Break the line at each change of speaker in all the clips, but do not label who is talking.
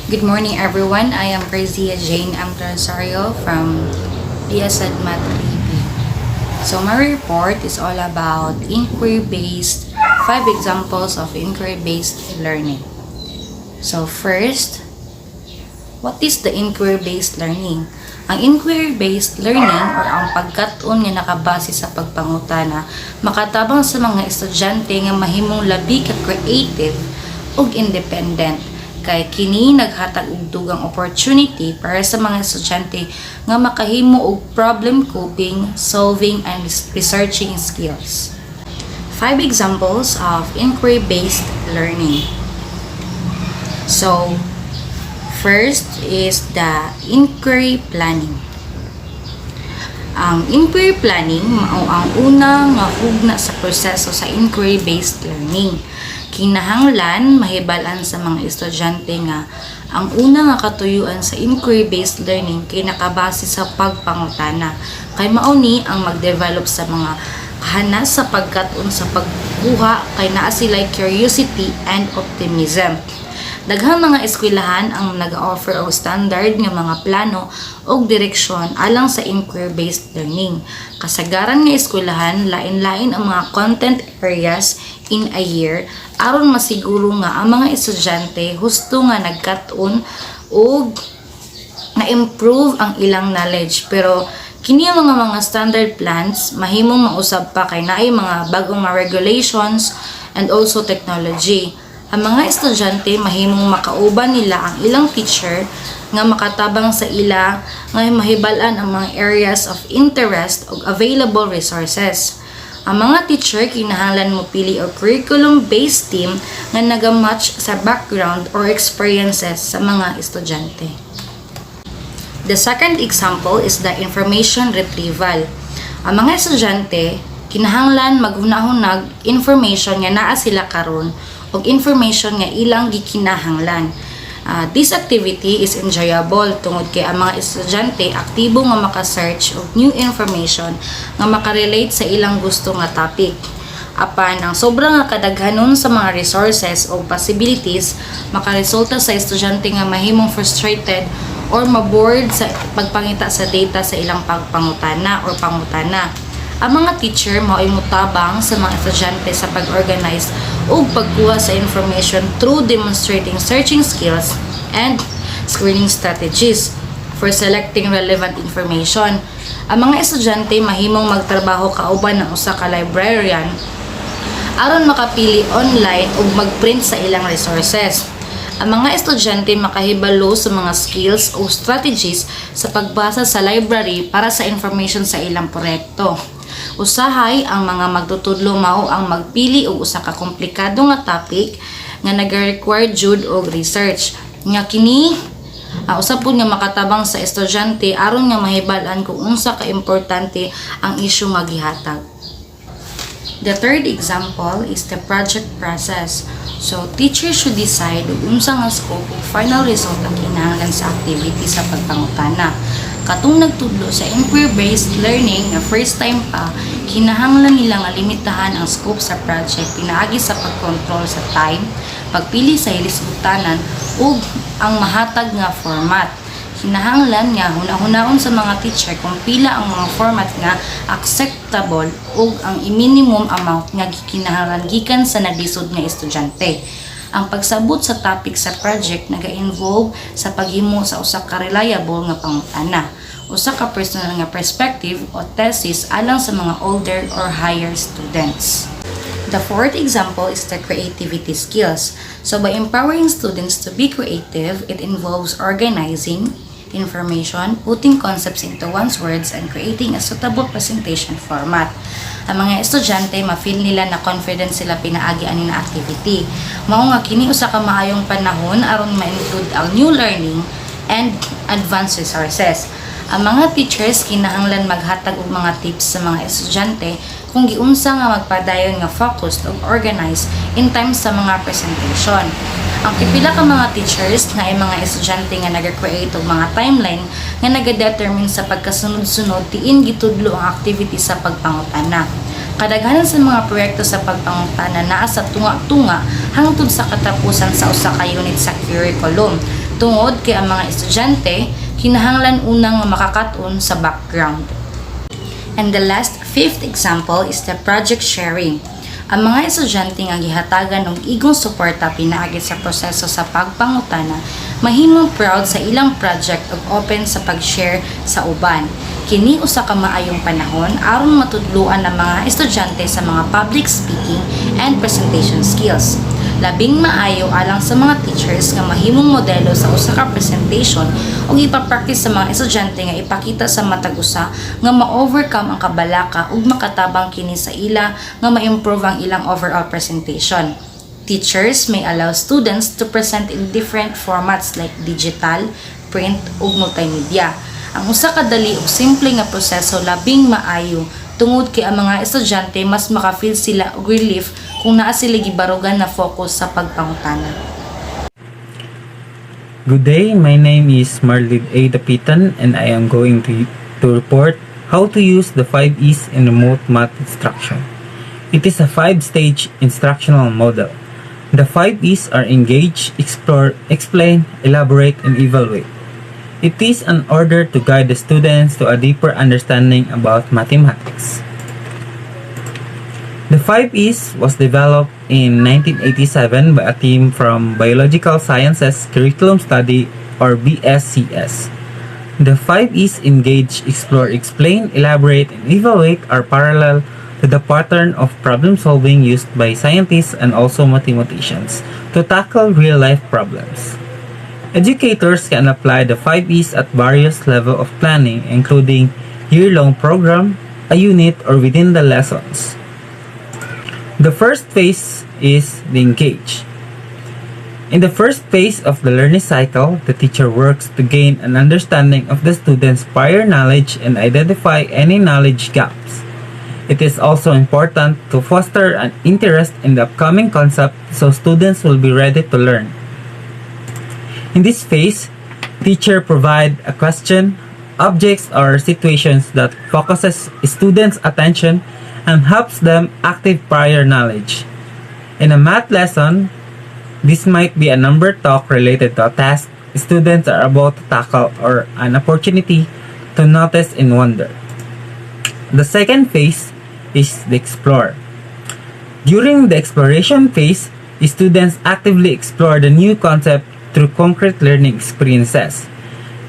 Good morning, everyone. I am Crazia Jane Amtrasario from DSED Math 3B. So my report is all about inquiry-based, 5 examples of inquiry-based learning. So first, what is the inquiry-based learning? Ang inquiry-based learning or ang pagkatun nga nakabase sa pagpangutana makatabang sa mga estudyante nga mahimong labi ka creative ug independent. Kay kini naghatag og dugang opportunity para sa mga estudyante nga makahimo og problem coping, solving, and researching skills. 5 examples of inquiry-based learning. So, first is the inquiry planning. Ang inquiry planning mao ang una nga hugna sa proseso sa inquiry-based learning. Kinahanglan mahibalan sa mga estudyante nga ang una nga katuyuan sa inquiry-based learning kay nakabase sa pagpangutana. Kay mao ni ang mag-develop sa mga kahanas sa pagkat-on sa pagkuha kay naa sila curiosity and optimism. Daghang mga eskwelahan ang nag-offer og standard nga mga plano og direksyon alang sa inquiry-based learning. Kasagaran nga eskwelahan, lain-lain ang mga content areas in a year aron masiguro nga ang mga estudyante husto nga nagkat-on og na-improve ang ilang knowledge. Pero kini ang mga standard plans mahimong mausab pa kay naay mga bagong mga regulations and also technology. Ang mga estudyante mahimong makauban nila ang ilang teacher nga makatabang sa ila nga mahibalan ang mga areas of interest ug available resources. Ang mga teacher kinahanglan mo pili og curriculum-based team nga nagamatch sa background or experiences sa mga estudyante. The second example is the information retrieval. Ang mga estudyante kinahanglan maghunahunag information nga naa sila karon og information nga ilang gikinahanglan. This activity is enjoyable tungod kay ang mga estudyante aktibo nga maka-search og new information nga makarelate sa ilang gusto nga topic. Apan ang sobrang nga kadaghanon sa mga resources o possibilities makaresulta sa estudyante nga mahimong frustrated or mabored sa pagpangita sa data sa ilang pagpangutana or pangutana. Ang mga teacher mao'y mutabang sa mga estudyante sa pag-organize o pagkuha sa information through demonstrating searching skills and screening strategies for selecting relevant information. Ang mga estudyante mahimong magtrabaho kauban ng usa ka librarian aron makapili online o magprint sa ilang resources. Ang mga estudyante makahibalo sa mga skills o strategies sa pagbasa sa library para sa information sa ilang proyekto. Usahay ang mga magtutudlo mao ang magpili og usa ka komplikado nga topic nga nag-require jud og research. Nga kini usab pud nga makatabang sa estudyante aron nga mahibal-an kung unsa ka importante ang issue nga gihatag. The third example is the project process. So, teachers should decide kung unsa nga scope ug final result ang kinahanglan sa activity sa pagpangutana. Katong nagtudlo sa inquiry-based learning na first time pa, kinahanglan nila nga limitahan ang scope sa project pinaagi sa pag-control sa time, pagpili sa hilisgutanan ug ang mahatag nga format. Kinahanglan nga hunahunahon sa mga teacher kung pila ang mga format nga acceptable ug ang minimum amount nga gikinahanglan gikan sa naglisod nga estudyante. Ang pagsabot sa topic sa project naga-involve sa paghimo sa usa ka reliable nga pangutana, usa ka personal nga perspective o thesis alang sa mga older or higher students. The fourth example is the creativity skills. So by empowering students to be creative, it involves organizing information, putting concepts into one's words, and creating a suitable presentation format. Ang mga estudyante ma-feel nila na confident sila pinaagi ani na activity. Mao nga kini usa ka maayong panahon aron ma-include ang new learning and advanced resources. Ang mga teachers kinahanglan maghatag og mga tips sa mga estudyante kung giunsa nga magpadayon nga focused ug organized in times sa mga presentation. Ang pipila ka mga teachers nga ay mga estudyante nga nag-create og mga timeline nga nagadetermine sa pagkasunod-sunod tiin gitudlo ang activity sa pagpangutana. Kadaghanan sa mga proyekto sa pagpangutana naa sa tunga-tunga hangtod sa katapusan sa usa ka unit sa curriculum. Tungod kay ang mga estudyante, kinahanglan unang makakatun sa background. And the last, fifth example is the project sharing. Ang mga estudyante nga gihatagan ng igong suporta pinaagi sa proseso sa pagpangutana, mahimong proud sa ilang project ug open sa pag-share sa uban. Kini usa ka maayong panahon aron matudluan ng mga estudyante sa mga public speaking and presentation skills. Labing maayo alang sa mga teachers nga mahimong modelo sa usa ka presentation ug ipapractice sa mga estudyante nga ipakita sa matag usa nga ma-overcome ang kabalaka ug makatabang kini sa ila nga ma-improve ang ilang overall presentation. Teachers may allow students to present in different formats like digital, print ug multimedia. Ang usa ka dali ug simple nga proseso labing maayo tungod kay ang mga estudyante mas maka-feel sila og relief kung naa sila gibarugan na focus sa pagpangutana.
Good day, my name is Marlid A. Dapitan and I am going to report how to use the 5 E's in remote math instruction. It is a 5-stage instructional model. The 5 E's are engage, explore, explain, elaborate, and evaluate. It is an order to guide the students to a deeper understanding about mathematics. The 5 E's was developed in 1987 by a team from Biological Sciences Curriculum Study or BSCS. The 5 E's engage, explore, explain, elaborate, and evaluate are parallel to the pattern of problem solving used by scientists and also mathematicians to tackle real-life problems. Educators can apply the 5 E's at various levels of planning, including year-long program, a unit, or within the lessons. The first phase is the engage. In the first phase of the learning cycle, the teacher works to gain an understanding of the student's prior knowledge and identify any knowledge gaps. It is also important to foster an interest in the upcoming concept so students will be ready to learn. In this phase, teacher provide a question, objects or situations that focuses students' attention and helps them active prior knowledge. In a math lesson, this might be a number talk related to a task students are about to tackle or an opportunity to notice and wonder. The second phase is the explore. During the exploration phase, students actively explore the new concept through concrete learning experiences.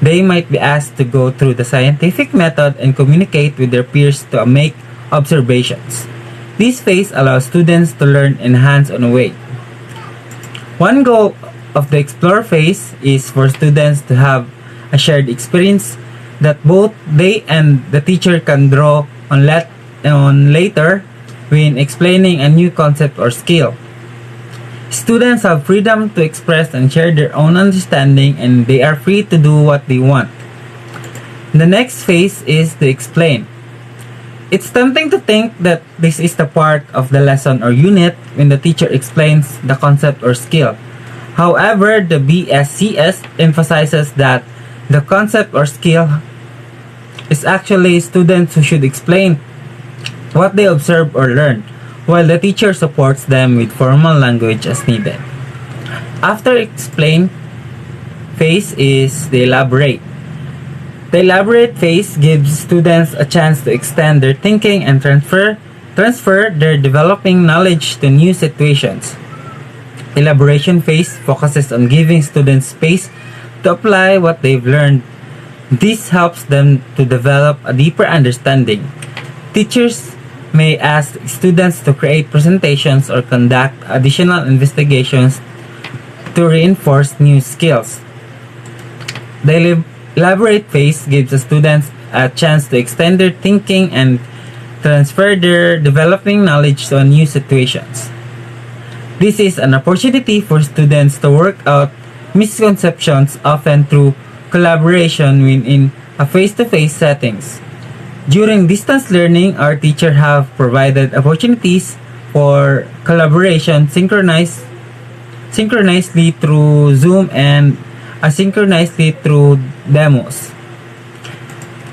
They might be asked to go through the scientific method and communicate with their peers to make observations. This phase allows students to learn in a hands-on way. One goal of the explore phase is for students to have a shared experience that both they and the teacher can draw on later when explaining a new concept or skill. Students have freedom to express and share their own understanding and they are free to do what they want. The next phase is to explain. It's tempting to think that this is the part of the lesson or unit when the teacher explains the concept or skill. However, the BSCS emphasizes that the concept or skill is actually students who should explain what they observe or learn, while the teacher supports them with formal language as needed. After explain phase is the elaborate. The elaborate phase gives students a chance to extend their thinking and transfer their developing knowledge to new situations. Elaboration phase focuses on giving students space to apply what they've learned. This helps them to develop a deeper understanding. Teachers may ask students to create presentations or conduct additional investigations to reinforce new skills. The elaborate phase gives the students a chance to extend their thinking and transfer their developing knowledge to new situations. This is an opportunity for students to work out misconceptions, often through collaboration within a face-to-face settings. During distance learning, our teachers have provided opportunities for collaboration synchronously through Zoom and asynchronously through demos.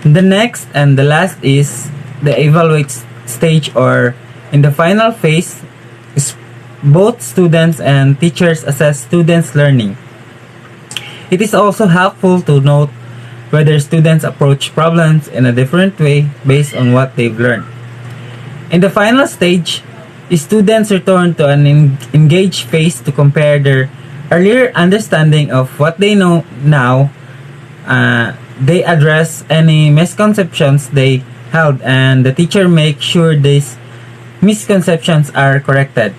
The next and the last is the evaluate stage, or in the final phase, both students and teachers assess students' learning. It is also helpful to note whether students approach problems in a different way based on what they've learned. In the final stage, students return to an engaged phase to compare their earlier understanding of what they know now. They address any misconceptions they held, and the teacher makes sure these misconceptions are corrected.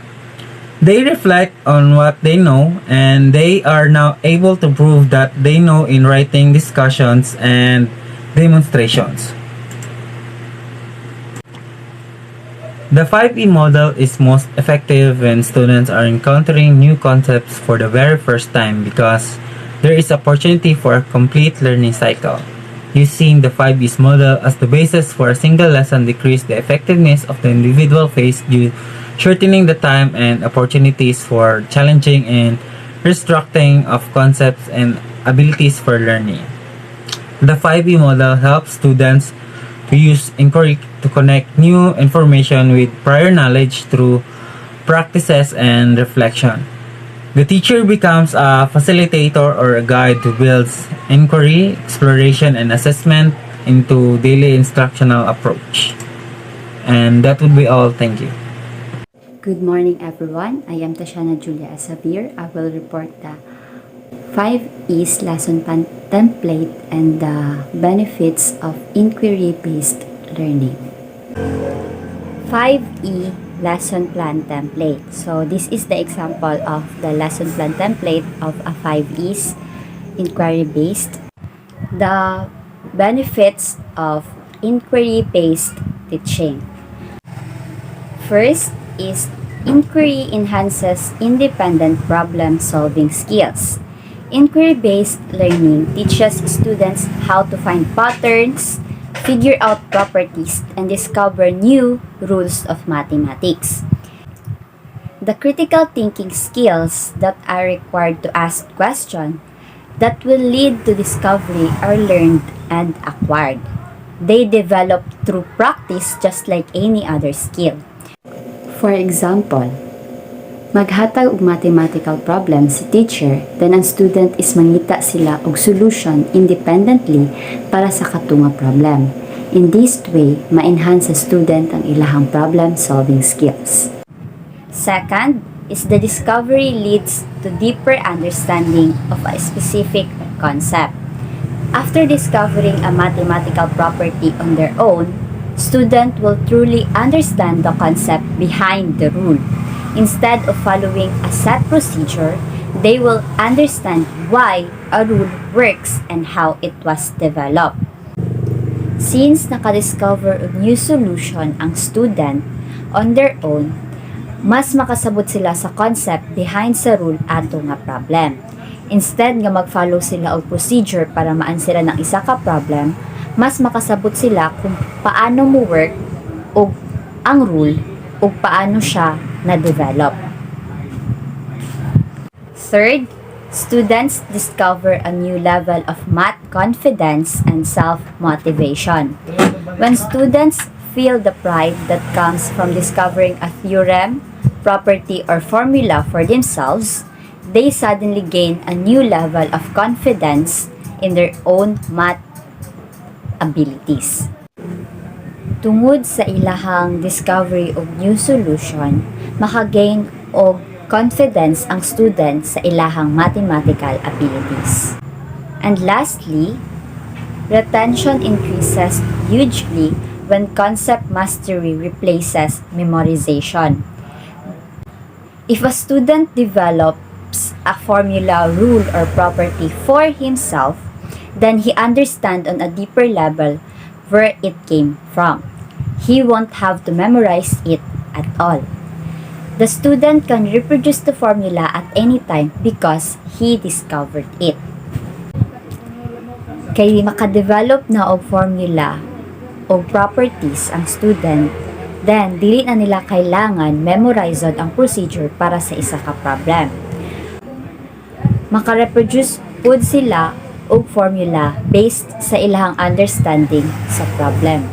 They reflect on what they know, and they are now able to prove that they know in writing, discussions, and demonstrations. The 5E model is most effective when students are encountering new concepts for the very first time because there is opportunity for a complete learning cycle. Using the 5Es model as the basis for a single lesson decrease the effectiveness of the individual phase due shortening the time and opportunities for challenging and restructuring of concepts and abilities for learning. The 5E model helps students to use inquiry to connect new information with prior knowledge through practices and reflection. The teacher becomes a facilitator or a guide who builds inquiry, exploration, and assessment into daily instructional approach. And that would be all. Thank you.
Good morning, everyone. I am Tashana Julia Asabir. I will report the 5Es lesson plan template and the benefits of inquiry-based learning. 5E lesson plan template. So this is the example of the lesson plan template of a 5Es inquiry-based. The benefits of inquiry-based teaching. First is inquiry enhances independent problem-solving skills. Inquiry-based learning teaches students how to find patterns, figure out properties, and discover new rules of mathematics. The critical thinking skills that are required to ask questions that will lead to discovery are learned and acquired. They develop through practice just like any other skill. For example, maghatag og mathematical problem si teacher, then ang student is mangita sila og solution independently para sa katunga problem. In this way, ma-enhance sa student ang ilahang problem-solving skills. Second is the discovery leads to deeper understanding of a specific concept. After discovering a mathematical property on their own, student will truly understand the concept behind the rule. Instead of following a set procedure, they will understand why a rule works and how it was developed. Since nakadiscover of new solution ang student on their own, mas makasabot sila sa concept behind sa rule ato nga problem. Instead nga mag-follow sila og procedure para ma-answer ng isa ka problem, mas makasabot sila kung paano mo work o ang rule o paano siya na-develop. Third, students discover a new level of math confidence and self-motivation. When students feel the pride that comes from discovering a theorem, property, or formula for themselves, they suddenly gain a new level of confidence in their own math abilities. Tungod sa ilahang discovery of new solution, makagain og confidence ang student sa ilahang mathematical abilities. And lastly, retention increases hugely when concept mastery replaces memorization. If a student develops a formula, rule, or property for himself, then he understands on a deeper level where it came from. He won't have to memorize it at all. The student can reproduce the formula at any time because he discovered it. Kaya makadevelop na og formula o properties ang student, then dili na nila kailangan memorize ang procedure para sa isa ka problem. Makareproduce pud sila og formula based sa ilahang understanding sa problem.